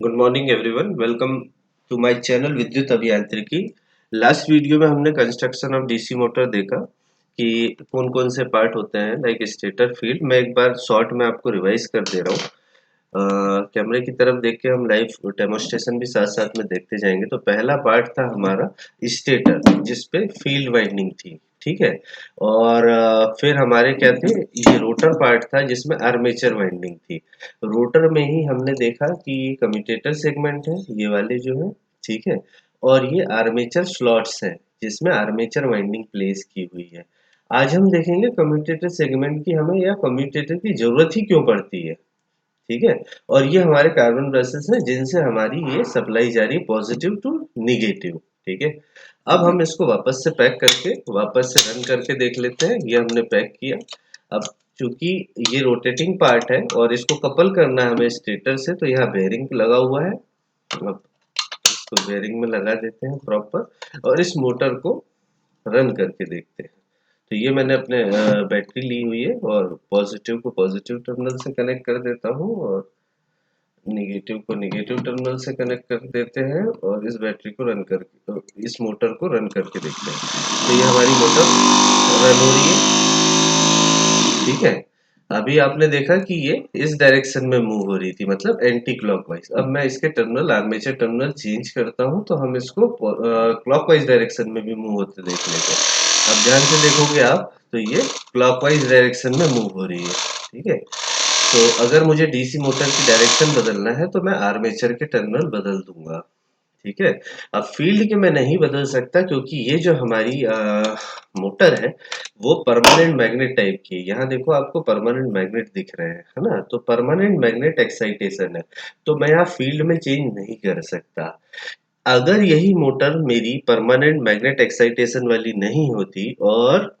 Good morning everyone, welcome to my channel Vidyut Abhiyantriki. Last video में हमने construction of DC motor देखा कि कौन कौन से पार्ट होते हैं, लाइक स्टेटर फील्ड। मैं एक बार शॉर्ट में आपको रिवाइज कर दे रहा हूँ। कैमरे की तरफ देख के हम लाइव डेमोस्ट्रेशन भी साथ साथ में देखते जाएंगे। तो पहला पार्ट था हमारा स्टेटर, जिसपे फील्ड वाइंडिंग थी, ठीक है। और फिर हमारे क्या थे, ये रोटर पार्ट था जिसमें आर्मेचर वाइंडिंग थी। रोटर में ही हमने देखा कि कम्यूटेटर सेगमेंट है, ये वाले जो है, ठीक है। और ये आर्मेचर स्लॉट्स है जिसमें आर्मेचर वाइंडिंग प्लेस की हुई है। आज हम देखेंगे कम्यूटेटर सेगमेंट की हमें या कम्यूटेटर की जरूरत ही क्यों पड़ती है, ठीक है। और ये हमारे कार्बन ब्रशेस हैं जिनसे हमारी ये सप्लाई जा रही है पॉजिटिव टू निगेटिव, ठीक है। अब हम इसको वापस से पैक करके वापस से रन करके देख लेते हैं। ये हमने पैक किया। अब चूंकि ये रोटेटिंग पार्ट है और इसको कपल करना है हमें स्टेटर से, तो यहाँ बेयरिंग लगा हुआ है। अब इसको बेयरिंग में लगा देते हैं प्रॉपर और इस मोटर को रन करके देखते हैं। तो ये मैंने अपने बैटरी ली हुई है और पॉजिटिव को पॉजिटिव टर्मिनल से कनेक्ट कर देता हूँ और निगेटिव को निगेटिव टर्मिनल से कनेक्ट कर देते हैं और इस बैटरी को रन करके, इस मोटर को रन करके देखते हैं। तो ये हमारी मोटर रन हो रही है, ठीक है। अभी आपने देखा कि ये इस डायरेक्शन में मूव हो रही थी, मतलब एंटी क्लॉकवाइज। अब मैं इसके टर्मिनल, आर्मेचर टर्मिनल चेंज करता हूँ तो हम इसको क्लॉकवाइज डायरेक्शन में भी मूव होते देख लेते हैं। अब ध्यान से देखोगे आप तो ये क्लॉकवाइज डायरेक्शन में मूव हो रही है, ठीक है। तो अगर मुझे डीसी मोटर की डायरेक्शन बदलना है तो मैं आर्मेचर के टर्मिनल बदल दूंगा, ठीक है। अब फील्ड के मैं नहीं बदल सकता क्योंकि ये जो हमारी मोटर है वो परमानेंट मैग्नेट टाइप की है। यहाँ देखो आपको परमानेंट मैग्नेट दिख रहे हैं, है ना। तो परमानेंट मैग्नेट एक्साइटेशन है, तो मैं यहाँ फील्ड में चेंज नहीं कर सकता। अगर यही मोटर मेरी परमानेंट मैग्नेट एक्साइटेशन वाली नहीं होती और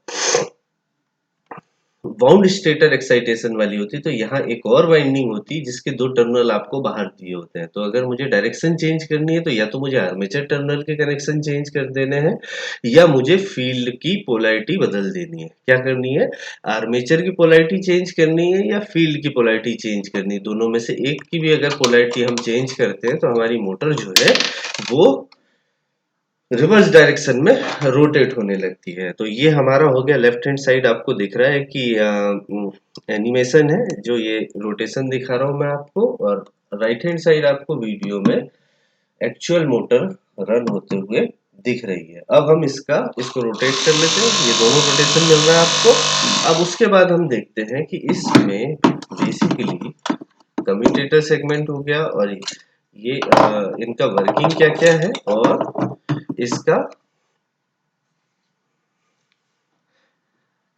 बाउंड स्टेटर एक्साइटेशन वाली होती तो यहाँ एक और वाइंडिंग होती जिसके दो टर्मिनल आपको बाहर दिए होते हैं। तो अगर मुझे डायरेक्शन चेंज करनी है तो या तो मुझे आर्मेचर टर्मिनल के कनेक्शन चेंज कर देने हैं या मुझे फील्ड की पोलैरिटी बदल देनी है। क्या करनी है, आर्मेचर की पोलैरिटी चेंज करनी है या फील्ड की पोलैरिटी चेंज करनी है। दोनों में से एक की भी अगर पोलैरिटी हम चेंज करते हैं तो हमारी मोटर जो है वो रिवर्स डायरेक्शन में रोटेट होने लगती है। तो ये हमारा हो गया लेफ्ट हैंड साइड। आपको दिख रहा है कि एनिमेशन है जो ये रोटेशन दिखा रहा हूं मैं आपको, और राइट हैंड साइड आपको वीडियो में एक्चुअल मोटर रन होते हुए दिख रही है। अब हम इसको रोटेट कर लेते हैं, ये दोनों रोटेशन मिल रहा है आपको। अब उसके बाद हम देखते हैं कि इसमें बेसिकली कम्यूटेटर सेगमेंट हो गया और ये इनका वर्किंग क्या क्या है और इसका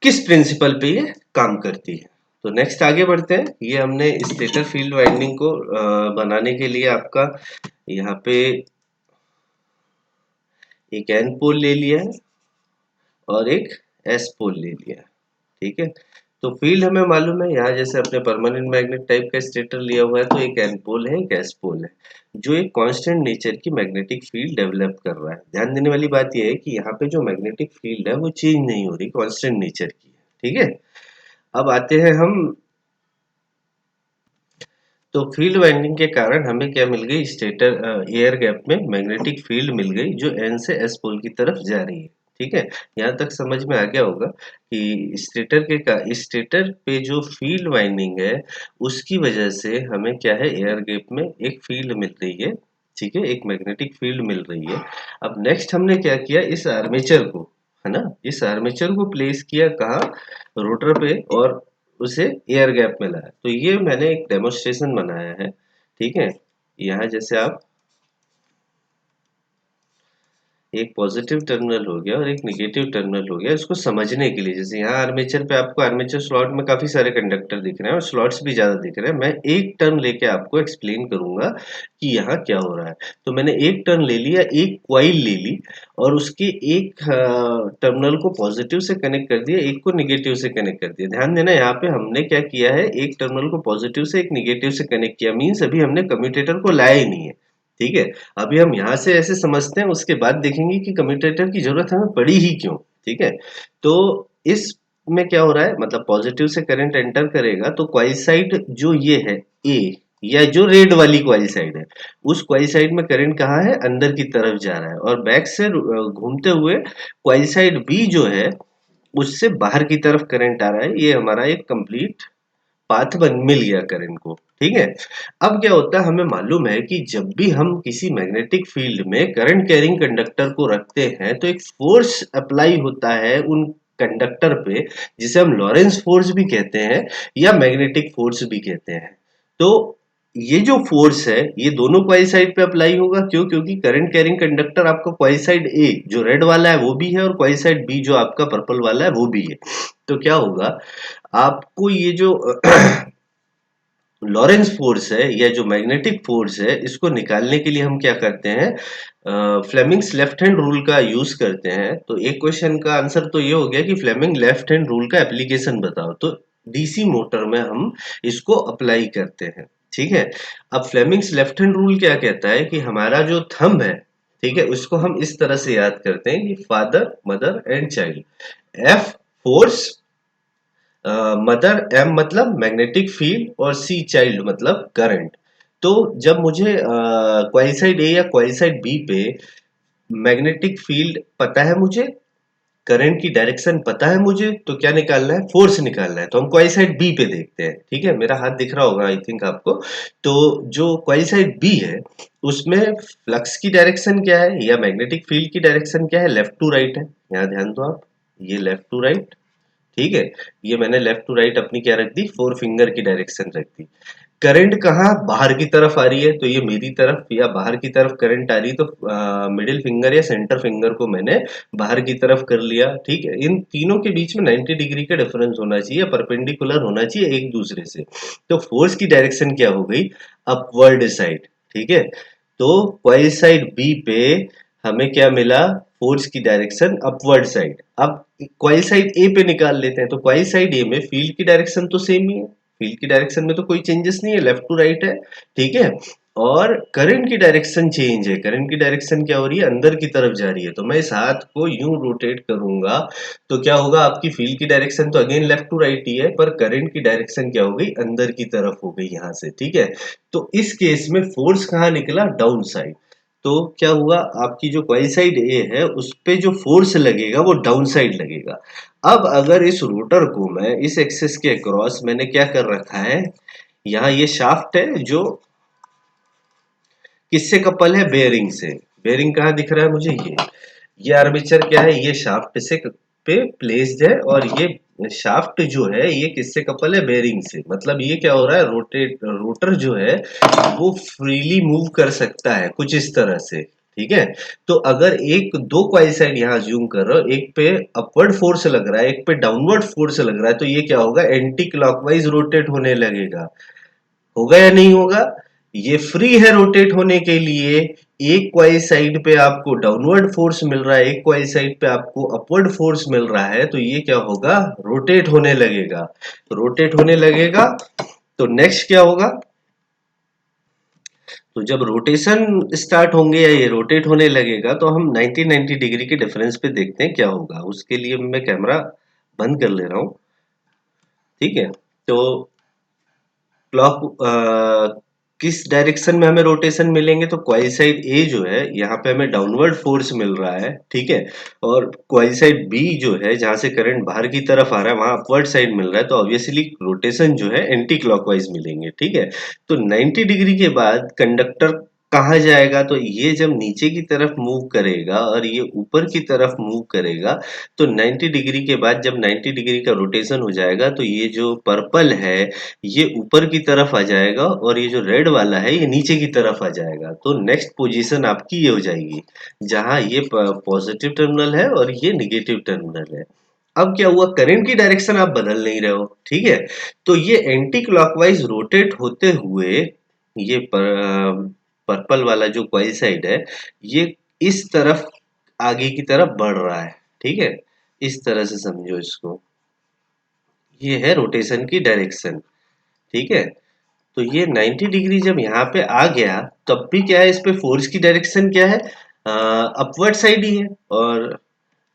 किस प्रिंसिपल पे ये काम करती है। तो नेक्स्ट आगे बढ़ते हैं। ये हमने स्टेटर फील्ड वाइंडिंग को बनाने के लिए आपका यहाँ पे एक एन पोल ले लिया है और एक एस पोल ले लिया है, ठीक है। तो फील्ड हमें मालूम है, यहाँ जैसे अपने परमानेंट मैग्नेट टाइप का स्टेटर लिया हुआ है तो एक एन पोल है, एक एस पोल है जो एक कांस्टेंट नेचर की मैग्नेटिक फील्ड डेवलप कर रहा है। ध्यान देने वाली बात यह है कि यहाँ पे जो मैग्नेटिक फील्ड है वो चेंज नहीं हो रही, कांस्टेंट नेचर की है, ठीक है। अब आते हैं हम, तो फील्ड वाइंडिंग के कारण हमें क्या मिल गई, स्टेटर एयर गैप में मैग्नेटिक फील्ड मिल गई जो एन से एस पोल की तरफ जा रही है, ठीक है। यहाँ तक समझ में आ गया होगा कि स्टेटर पे जो फील्ड वाइंडिंग है उसकी वजह से हमें क्या है, एयर गैप में एक फील्ड मिल रही है, ठीक है, एक मैग्नेटिक फील्ड मिल रही है। अब नेक्स्ट हमने क्या किया, इस आर्मेचर को, है ना, इस आर्मेचर को प्लेस किया कहाँ, रोटर पे, और उसे एयर गैप में लाया। तो ये मैंने एक डेमोन्स्ट्रेशन बनाया है, ठीक है। यहाँ जैसे आप एक पॉजिटिव टर्मिनल हो गया और एक नेगेटिव टर्मिनल हो गया, इसको समझने के लिए। जैसे यहाँ आर्मेचर पे आपको आर्मेचर स्लॉट में काफी सारे कंडक्टर दिख रहे हैं और स्लॉट्स भी ज्यादा दिख रहे हैं। मैं एक टर्न लेके आपको एक्सप्लेन करूंगा कि यहाँ क्या हो रहा है। तो मैंने एक टर्न ले लिया, एक क्वाइल ले ली और उसके एक टर्मिनल को पॉजिटिव से कनेक्ट कर दिया, एक को निगेटिव से कनेक्ट कर दिया। ध्यान देना, यहाँ पे हमने क्या किया है, एक टर्मिनल को पॉजिटिव से एक निगेटिव से कनेक्ट किया, मीन्स अभी हमने कम्यूटेटर को लाया ही नहीं है, ठीक है। अभी हम यहाँ से ऐसे समझते हैं, उसके बाद देखेंगे कि कम्यूटेटर की जरूरत हमें पड़ी ही क्यों, ठीक है। तो इस में क्या हो रहा है, मतलब पॉजिटिव से करंट एंटर करेगा तो कॉइल साइड जो ये है ए, या जो रेड वाली कॉइल साइड है, उस कॉइल साइड में करंट कहाँ है, अंदर की तरफ जा रहा है, और बैक से घूमते हुए कॉइल साइड बी जो है उससे बाहर की तरफ करंट आ रहा है। ये हमारा एक कंप्लीट पाथ बन मिल गया करंट को। ठीक है, अब क्या होता है, हमें मालूम है कि जब भी हम किसी मैग्नेटिक फील्ड में करंट कैरिंग कंडक्टर को रखते हैं तो एक फोर्स अप्लाई होता है उन कंडक्टर पे, जिसे हम लॉरेंस फोर्स भी कहते हैं या मैग्नेटिक फोर्स भी कहते हैं। तो ये जो फोर्स है ये दोनों कॉइल साइड पे अप्लाई होगा। क्यों? क्योंकि करंट कैरिंग कंडक्टर आपका कॉइल साइड ए जो रेड वाला है वो भी है, और कॉइल साइड बी जो आपका पर्पल वाला है वो भी है। तो क्या होगा, आपको ये जो लॉरेंस फोर्स है या जो मैग्नेटिक फोर्स है, इसको निकालने के लिए हम क्या करते हैं, फ्लेमिंग्स लेफ्ट हैंड रूल का यूज करते हैं। तो एक क्वेश्चन का आंसर तो ये हो गया कि फ्लेमिंग लेफ्ट हैंड रूल का एप्लीकेशन बताओ। तो डीसी मोटर में हम इसको अप्लाई करते हैं। ठीक है, अब फ्लेमिंग्स लेफ्ट हैंड रूल क्या कहता है कि हमारा जो थंब है, ठीक है, उसको हम इस तरह से याद करते हैं कि father mother and child, F force, mother M मतलब मैग्नेटिक फील्ड, और सी चाइल्ड मतलब करंट। तो जब मुझे कॉइल साइड ए या कॉइल साइड बी पे मैग्नेटिक फील्ड पता है, मुझे करंट की डायरेक्शन पता है मुझे, तो क्या निकालना है, फोर्स निकालना है। तो हम कॉइल साइड बी पे देखते हैं। ठीक है, मेरा हाथ दिख रहा होगा आई थिंक आपको। तो जो कॉइल साइड बी है उसमें फ्लक्स की डायरेक्शन क्या है या मैग्नेटिक फील्ड की डायरेक्शन क्या है, लेफ्ट टू राइट है। यहाँ ध्यान दो आप, ये लेफ्ट टू राइट। ठीक है, ये मैंने लेफ्ट टू राइट अपनी क्या रख दी, फोर फिंगर की डायरेक्शन रख दी। करंट कहाँ, बाहर की तरफ आ रही है, तो ये मेरी तरफ या बाहर की तरफ करंट आ रही है, तो मिडिल फिंगर या सेंटर फिंगर को मैंने बाहर की तरफ कर लिया। ठीक है, इन तीनों के बीच में 90 डिग्री का डिफरेंस होना चाहिए, परपेंडिकुलर होना चाहिए एक दूसरे से। तो फोर्स की डायरेक्शन क्या हो गई, अपवर्ड साइड। ठीक है, तो कॉइल साइड बी पे हमें क्या मिला, फोर्स की डायरेक्शन अपवर्ड साइड। अब कॉइल साइड ए पे निकाल लेते हैं। तो कॉइल साइड ए में फील्ड की डायरेक्शन तो सेम ही है, फील्ड की डायरेक्शन में तो कोई चेंजेस नहीं है, लेफ्ट टू राइट है। ठीक है, और करंट की डायरेक्शन चेंज है। करंट की डायरेक्शन क्या हो रही है, अंदर की तरफ जा रही है। तो मैं इस हाथ को यूं रोटेट करूंगा तो क्या होगा, आपकी फील्ड की डायरेक्शन तो अगेन लेफ्ट टू राइट ही है, पर करंट की डायरेक्शन क्या हो गई, अंदर की तरफ हो गई यहां से। ठीक है, तो इस केस में फोर्स कहाँ निकला, डाउन साइड। तो क्या हुआ, आपकी जो कॉइल साइड ए है उस पे जो फोर्स लगेगा वो डाउन साइड लगेगा। अब अगर इस रोटर को मैं इस एक्सिस के अक्रॉस मैंने क्या कर रखा है, यहाँ ये शाफ्ट है जो किससे कपल है, बेयरिंग से। बेयरिंग कहाँ दिख रहा है मुझे, ये आर्मेचर क्या है, ये शाफ्ट से पे प्लेस्ड है, और ये शाफ्ट जो है ये किससे कपल है, बेयरिंग से। मतलब ये क्या हो रहा है, रोटर जो है वो फ्रीली मूव कर सकता है कुछ इस तरह से। ठीक है, तो अगर एक दो कॉइल साइड यहाँ जूम कर रहे हो, एक पे अपवर्ड फोर्स लग रहा है, एक पे डाउनवर्ड फोर्स लग रहा है, तो ये क्या होगा, एंटी क्लॉकवाइज रोटेट होने लगेगा। होगा या नहीं होगा, ये फ्री है रोटेट होने के लिए। एक कॉइल साइड पे आपको डाउनवर्ड फोर्स मिल रहा है, एक कॉइल साइड पे आपको अपवर्ड फोर्स मिल रहा है, तो ये क्या होगा, रोटेट होने लगेगा। रोटेट होने लगेगा तो नेक्स्ट क्या होगा, तो जब रोटेशन स्टार्ट होंगे या ये रोटेट होने लगेगा तो हम 90 डिग्री के डिफरेंस पे देखते हैं क्या होगा। उसके लिए मैं कैमरा बंद कर ले रहा हूँ। ठीक है, तो क्लॉक किस डायरेक्शन में हमें रोटेशन मिलेंगे, तो कॉइल साइड ए जो है यहाँ पे हमें डाउनवर्ड फोर्स मिल रहा है। ठीक है, और कॉइल साइड बी जो है जहां से करंट बाहर की तरफ आ रहा है वहां अपवर्ड साइड मिल रहा है, तो ऑब्वियसली रोटेशन जो है एंटी क्लॉकवाइज मिलेंगे। ठीक है, तो 90 डिग्री के बाद कंडक्टर कहाँ जाएगा, तो ये जब नीचे की तरफ मूव करेगा और ये ऊपर की तरफ मूव करेगा, तो 90 डिग्री के बाद जब 90 डिग्री का रोटेशन हो जाएगा तो ये जो पर्पल है ये ऊपर की तरफ आ जाएगा, और ये जो रेड वाला है ये नीचे की तरफ आ जाएगा। तो नेक्स्ट पोजीशन आपकी ये हो जाएगी जहां ये पॉजिटिव टर्मिनल है और ये निगेटिव टर्मिनल है। अब क्या हुआ, करंट की डायरेक्शन आप बदल नहीं रहे हो। ठीक है, तो ये एंटी क्लॉकवाइज रोटेट होते हुए ये पर्पल वाला जो कॉइल साइड है ये इस तरफ आगे की तरफ बढ़ रहा है। ठीक है, इस तरह से समझो इसको, ये है रोटेशन की डायरेक्शन। ठीक है, तो ये 90 डिग्री जब यहाँ पे आ गया तब भी क्या है, इस पे फोर्स की डायरेक्शन क्या है, अपवर्ड साइड ही है, और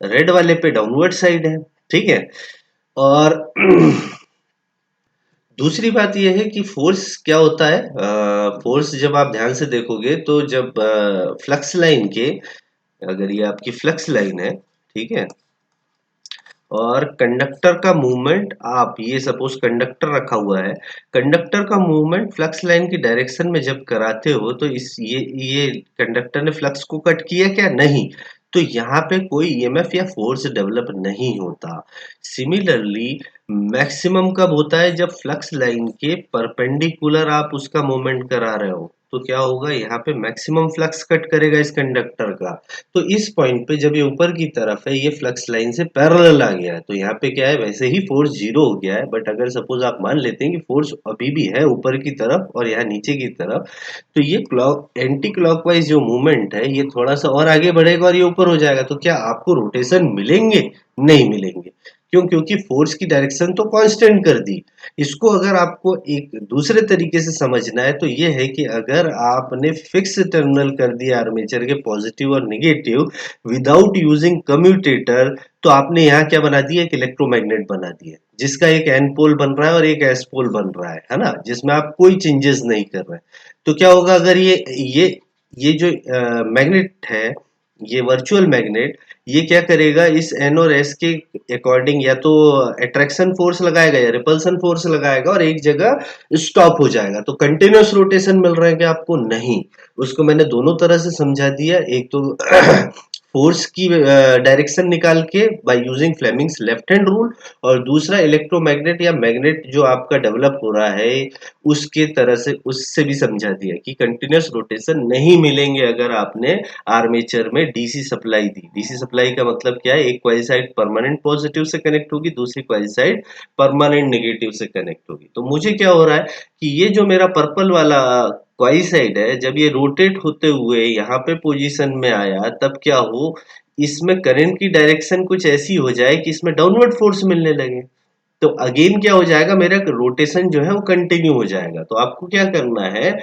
रेड वाले पे डाउनवर्ड साइड है। ठीक है, और दूसरी बात ये है कि फोर्स क्या होता है। फोर्स जब आप ध्यान से देखोगे तो जब फ्लक्स लाइन के, अगर ये आपकी फ्लक्स लाइन है, ठीक है, और कंडक्टर का मूवमेंट, आप ये सपोज कंडक्टर रखा हुआ है, कंडक्टर का मूवमेंट फ्लक्स लाइन की डायरेक्शन में जब कराते हो तो इस ये कंडक्टर ने फ्लक्स को कट किया क्या? नहीं। तो यहाँ पे कोई ईएमएफ या फोर्स डेवलप नहीं होता। सिमिलरली मैक्सिमम कब होता है? जब फ्लक्स लाइन के परपेंडिकुलर आप उसका मूवमेंट करा रहे हो, तो क्या होगा? यहाँ पे मैक्सिमम फ्लक्स कट करेगा इस कंडक्टर का। तो इस पॉइंट पे जब ये ऊपर की तरफ है, ये फ्लक्स लाइन से पैरेलल आ गया है, तो यहाँ पे क्या है? वैसे ही फोर्स जीरो हो गया है, बट अगर सपोज आप मान लेते हैं कि फोर्स अभी भी है ऊपर की तरफ और यहाँ नीचे की तरफ, तो ये क्लॉक एंटी क्लॉकवाइज जो मूवमेंट है, ये थोड़ा सा और आगे बढ़ेगा और ये ऊपर हो जाएगा। तो क्या आपको रोटेशन मिलेंगे? नहीं मिलेंगे। क्यों? क्योंकि फोर्स की डायरेक्शन तो कांस्टेंट कर दी। इसको अगर आपको एक दूसरे तरीके से समझना है तो ये है कि अगर आपने फिक्स टर्मिनल कर दिया आर्मेचर के पॉजिटिव और नेगेटिव विदाउट यूजिंग कम्यूटेटर, तो आपने यहाँ क्या बना दिया? एक इलेक्ट्रोमैग्नेट बना दिया, जिसका एक एन पोल बन रहा है और एक एस पोल बन रहा है ना, जिसमें आप कोई चेंजेस नहीं कर रहे हैं। तो क्या होगा अगर ये जो मैग्नेट है, ये वर्चुअल मैग्नेट, ये क्या करेगा? इस एन और एस के अकॉर्डिंग या तो अट्रैक्शन फोर्स लगाएगा या रिपल्सन फोर्स लगाएगा और एक जगह स्टॉप हो जाएगा। तो कंटिन्यूअस रोटेशन मिल रहा है क्या आपको? नहीं। उसको मैंने दोनों तरह से समझा दिया। एक तो फोर्स की डायरेक्शन निकाल के by using Fleming's left hand rule, और दूसरा इलेक्ट्रोमैग्नेट या मैग्नेट जो आपका डेवलप हो रहा है, उसके तरह से उससे भी समझा दिया कि कंटिन्यूअस रोटेशन नहीं मिलेंगे अगर आपने आर्मेचर में डीसी सप्लाई दी। डीसी सप्लाई का मतलब क्या है? एक कॉइल साइड परमानेंट पॉजिटिव से कनेक्ट होगी, दूसरी कॉइल साइड परमानेंट नेगेटिव से कनेक्ट होगी। तो मुझे क्या हो रहा है कि ये जो मेरा पर्पल वाला कॉइल साइड है, जब ये रोटेट होते हुए यहाँ पे पोजीशन में आया, तब क्या हो, इसमें करंट की डायरेक्शन कुछ ऐसी हो जाए कि इसमें डाउनवर्ड फोर्स मिलने लगे। तो अगेन क्या हो जाएगा? मेरा रोटेशन जो है वो कंटिन्यू हो जाएगा। तो आपको क्या करना है?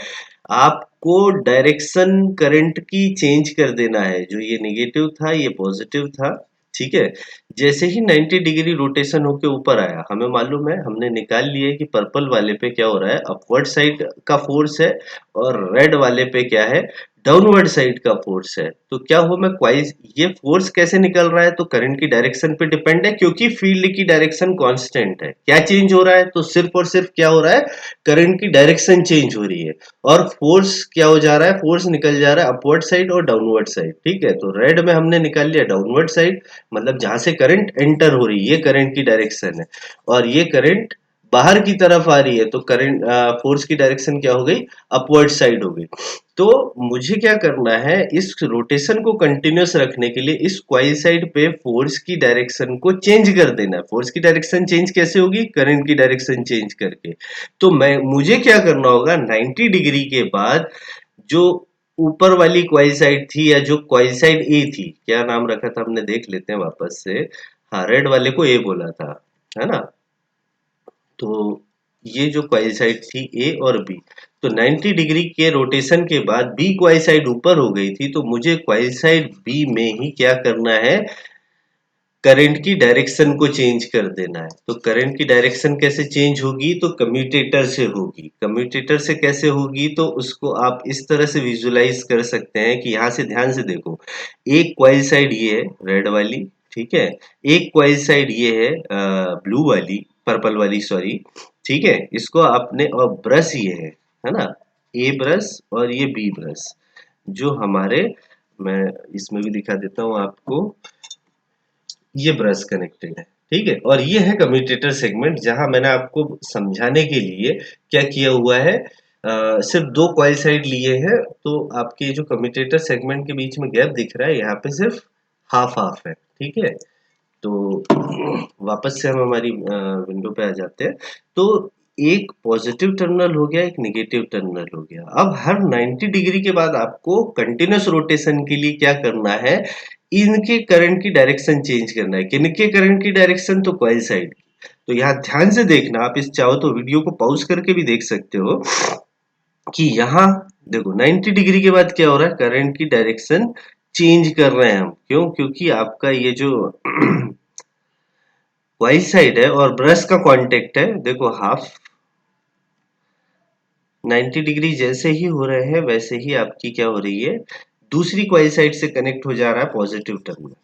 आपको डायरेक्शन करंट की चेंज कर देना है। जो ये नेगेटिव था, ये पॉजिटिव था, ठीक है। जैसे ही 90 डिग्री रोटेशन होके ऊपर आया, हमें मालूम है, हमने निकाल लिया है कि पर्पल वाले पे क्या हो रहा है? अपवर्ड साइड का फोर्स है, और रेड वाले पे क्या है? डाउनवर्ड साइड का फोर्स है। तो क्या हो, मैं क्वाइस ये फोर्स कैसे निकल रहा है? तो करंट की डायरेक्शन पे डिपेंड है, क्योंकि फील्ड की डायरेक्शन कांस्टेंट है। क्या चेंज हो रहा है? तो सिर्फ और सिर्फ क्या हो रहा है? करंट की डायरेक्शन चेंज हो रही है। और फोर्स क्या हो जा रहा है? फोर्स निकल जा रहा है अपवर्ड साइड और डाउनवर्ड साइड, ठीक है। तो रेड में हमने निकाल लिया डाउनवर्ड साइड, मतलब जहां से करंट एंटर हो रही है, ये करंट की डायरेक्शन है। और ये करंट बाहर की तरफ आ रही है, तो करंट फोर्स की डायरेक्शन क्या हो गई? अपवर्ड साइड हो गई। तो मुझे क्या करना है? इस रोटेशन को कंटिन्यूअस रखने के लिए इस क्वाइल साइड पे फोर्स की डायरेक्शन को चेंज कर देना है। फोर्स की डायरेक्शन चेंज कैसे होगी? करंट की डायरेक्शन चेंज करके। तो मुझे क्या करना होगा? 90 डिग्री के बाद जो ऊपर वाली क्वाइल साइड थी, या जो क्वाइल साइड ए थी, क्या नाम रखा था हमने, देख लेते हैं वापस से। हाँ, रेड वाले को ए बोला था, है ना। तो ये जो क्वाइल साइड थी ए और बी, तो 90 डिग्री के रोटेशन के बाद बी क्वाइल साइड ऊपर हो गई थी, तो मुझे क्वाइल साइड बी में ही क्या करना है? करंट की डायरेक्शन को चेंज कर देना है। तो करंट की डायरेक्शन कैसे चेंज होगी? तो कम्यूटेटर से होगी। कम्यूटेटर से कैसे होगी? तो उसको आप इस तरह से विजुलाइज कर सकते हैं कि यहाँ से ध्यान से देखो, एक क्वाइल साइड ये है रेड वाली, ठीक है, एक क्वाइल साइड ये है ब्लू वाली, पर्पल वाली, सॉरी, ठीक है। इसको आपने, और ब्रश ये है ना, ए ब्रश और ये बी ब्रश, जो हमारे, मैं इसमें भी दिखा देता हूँ आपको, ये ब्रश कनेक्टेड है, ठीक है। और ये है कम्यूटेटर सेगमेंट, जहां मैंने आपको समझाने के लिए क्या किया हुआ है, सिर्फ दो कॉइल साइड लिए हैं, तो आपके जो कम्यूटेटर सेगमेंट के बीच में गैप दिख रहा है, यहाँ पे सिर्फ हाफ हाफ है, ठीक है। तो वापस से हम हमारी विंडो पे आ जाते हैं। तो एक पॉजिटिव टर्मिनल हो गया, एक नेगेटिव टर्मिनल हो गया। अब हर 90 डिग्री के बाद आपको कंटिन्यूअस रोटेशन के लिए क्या करना है? इनके करंट की डायरेक्शन चेंज करना है। किनके करंट की डायरेक्शन? तो कॉइल साइड की। तो यहाँ ध्यान से देखना, आप इस चाहो तो वीडियो को पॉज करके भी देख सकते हो कि यहाँ देखो 90 डिग्री के बाद क्या हो रहा है? करंट की डायरेक्शन चेंज कर रहे हैं हम। क्यों? क्योंकि आपका ये जो वाइट साइड है और ब्रश का कांटेक्ट है, देखो हाफ 90 डिग्री जैसे ही हो रहे हैं वैसे ही आपकी क्या हो रही है, दूसरी कॉइल साइड से कनेक्ट हो जा रहा है पॉजिटिव टर्मिनल।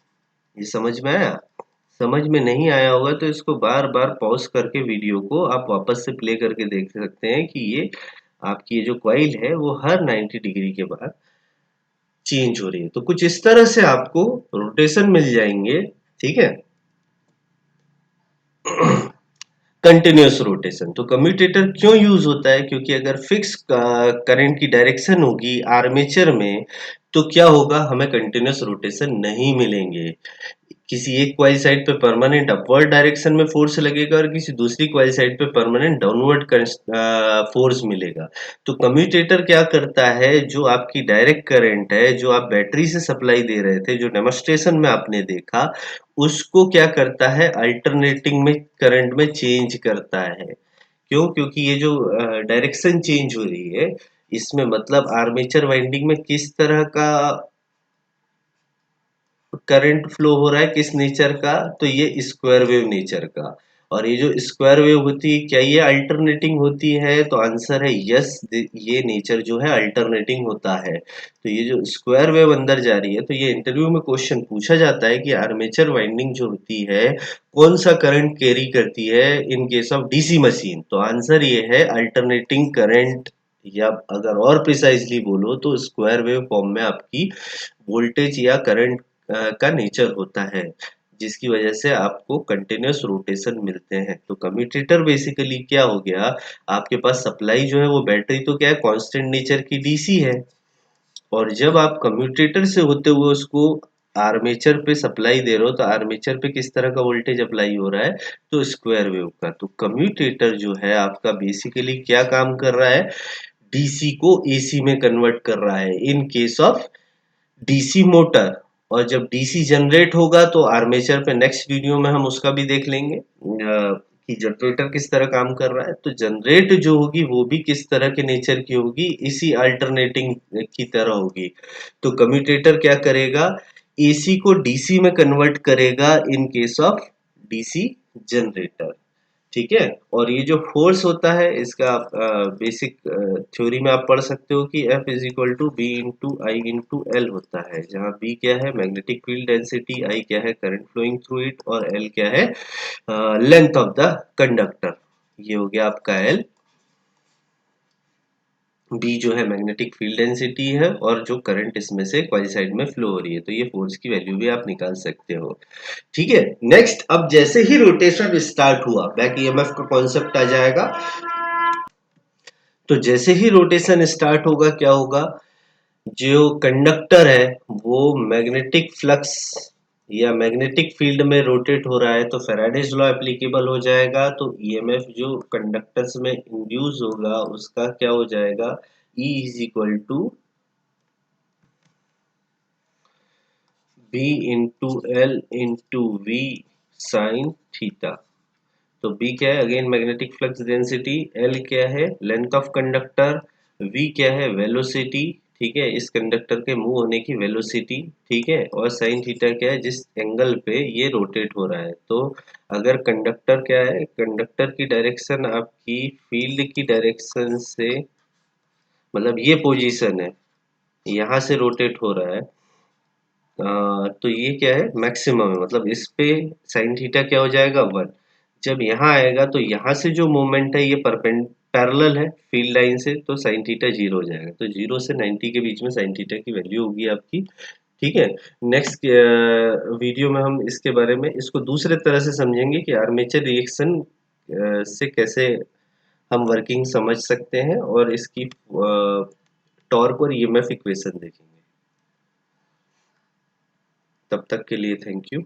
ये समझ में आया? समझ में नहीं आया होगा तो इसको बार बार पॉज करके वीडियो को आप वापस से प्ले करके देख सकते हैं कि ये आपकी ये जो कॉइल है वो हर 90 डिग्री के बाद चेंज हो रही है। तो कुछ इस तरह से आपको रोटेशन मिल जाएंगे, ठीक है। Continuous rotation. तो कम्यूटेटर क्यों यूज होता है, क्योंकि अगर फिक्स करंट की डायरेक्शन होगी आर्मेचर में तो क्या होगा, हमें कंटिन्यूअस रोटेशन नहीं मिलेंगे। किसी एक कॉइल साइड पे परमानेंट अपवर्ड डायरेक्शन में फोर्स लगेगा और किसी दूसरी कॉइल साइड पे परमानेंट डाउनवर्ड फोर्स मिलेगा। तो कम्यूटेटर क्या करता है, जो आपकी डायरेक्ट करंट है जो आप बैटरी से सप्लाई दे रहे थे, जो डेमोस्ट्रेशन में आपने देखा, उसको क्या करता है, अल्टरनेटिंग में करंट में चेंज करता है। क्यों? क्योंकि ये जो डायरेक्शन चेंज हो रही है, इसमें मतलब आर्मेचर वाइंडिंग में किस तरह का करंट फ्लो हो रहा है, किस नेचर का, तो ये स्क्वायर वेव नेचर का। और ये जो स्क्वायर वेव होती है, क्या ये अल्टरनेटिंग होती है? तो आंसर है यस, ये नेचर जो है अल्टरनेटिंग होता है। तो ये जो स्क्वायर वेव अंदर जा रही है, तो ये इंटरव्यू में क्वेश्चन पूछा जाता है कि आर्मेचर वाइंडिंग जो होती है कौन सा करंट कैरी करती है in case of DC machine. तो आंसर ये है अल्टरनेटिंग करंट, या अगर और प्रिसाइजली बोलो तो स्क्वायर वेव फॉर्म में आपकी वोल्टेज या करंट का नेचर होता है, जिसकी वजह से आपको कंटिन्यूअस रोटेशन मिलते हैं। तो कम्यूटेटर बेसिकली क्या हो गया, आपके पास सप्लाई जो है वो बैटरी तो क्या है, कांस्टेंट नेचर की डीसी है, और जब आप कम्यूटेटर से होते हुए उसको आर्मेचर पे सप्लाई दे रहे हो तो आर्मेचर पे किस तरह का वोल्टेज अप्लाई हो रहा है, तो स्क्वायर वेव का। तो कम्यूटेटर जो है आपका बेसिकली क्या काम कर रहा है, डीसी को एसी में कन्वर्ट कर रहा है in case of DC motor. और जब डीसी जनरेट होगा तो आर्मेचर पे नेक्स्ट वीडियो में हम उसका भी देख लेंगे कि जनरेटर किस तरह काम कर रहा है। तो जनरेट जो होगी वो भी किस तरह के नेचर की होगी, इसी अल्टरनेटिंग की तरह होगी। तो कम्यूटेटर क्या करेगा, एसी को डीसी में कन्वर्ट करेगा in case of DC generator, ठीक है। और ये जो फोर्स होता है इसका आप बेसिक थ्योरी में आप पढ़ सकते हो कि F is equal to B into I into L होता है, जहाँ बी क्या है मैग्नेटिक फील्ड डेंसिटी, आई क्या है करंट फ्लोइंग थ्रू इट, और एल क्या है लेंथ ऑफ द कंडक्टर। ये हो गया आपका एल। बी जो है मैग्नेटिक फील्ड डेंसिटी है और जो करंट इसमें से कॉइल साइड में फ्लो हो रही है, तो ये फोर्स की वैल्यू भी आप निकाल सकते हो, ठीक है। नेक्स्ट, अब जैसे ही रोटेशन स्टार्ट हुआ बैक ईएमएफ का कॉन्सेप्ट आ जाएगा। तो जैसे ही रोटेशन स्टार्ट होगा क्या होगा, जो कंडक्टर है वो मैग्नेटिक फ्लक्स या मैग्नेटिक फील्ड में रोटेट हो रहा है, तो फैराडेज लॉ एप्लीकेबल हो जाएगा। तो ईएमएफ जो कंडक्टर्स में इंड्यूस होगा उसका क्या हो जाएगा, E is equal to B into L into V sine theta. तो बी क्या है, again magnetic flux density, L क्या है लेंथ ऑफ कंडक्टर, वी क्या है वेलोसिटी, ठीक है, इस कंडक्टर के मूव होने की वेलोसिटी, ठीक है, और साइन थीटा क्या है, जिस एंगल पे ये रोटेट हो रहा है। तो अगर कंडक्टर क्या है, कंडक्टर की डायरेक्शन आपकी फील्ड की डायरेक्शन से, मतलब ये पोजीशन है, यहाँ से रोटेट हो रहा है, तो ये क्या है मैक्सिमम है, मतलब इस पे साइन थीटा क्या हो जाएगा 1। जब यहाँ आएगा तो यहाँ से जो मोमेंट है ये पैरेलल है फील्ड लाइन से, तो साइन थीटा 0 हो जाएगा। तो 0 से 90 के बीच में साइन थीटा की वैल्यू होगी आपकी, ठीक है। नेक्स्ट वीडियो में हम इसके बारे में इसको दूसरे तरह से समझेंगे कि आर्मेचर रिएक्शन से कैसे हम वर्किंग समझ सकते हैं, और इसकी टॉर्क और ईएमएफ इक्वेशन देखेंगे। तब तक के लिए थैंक यू।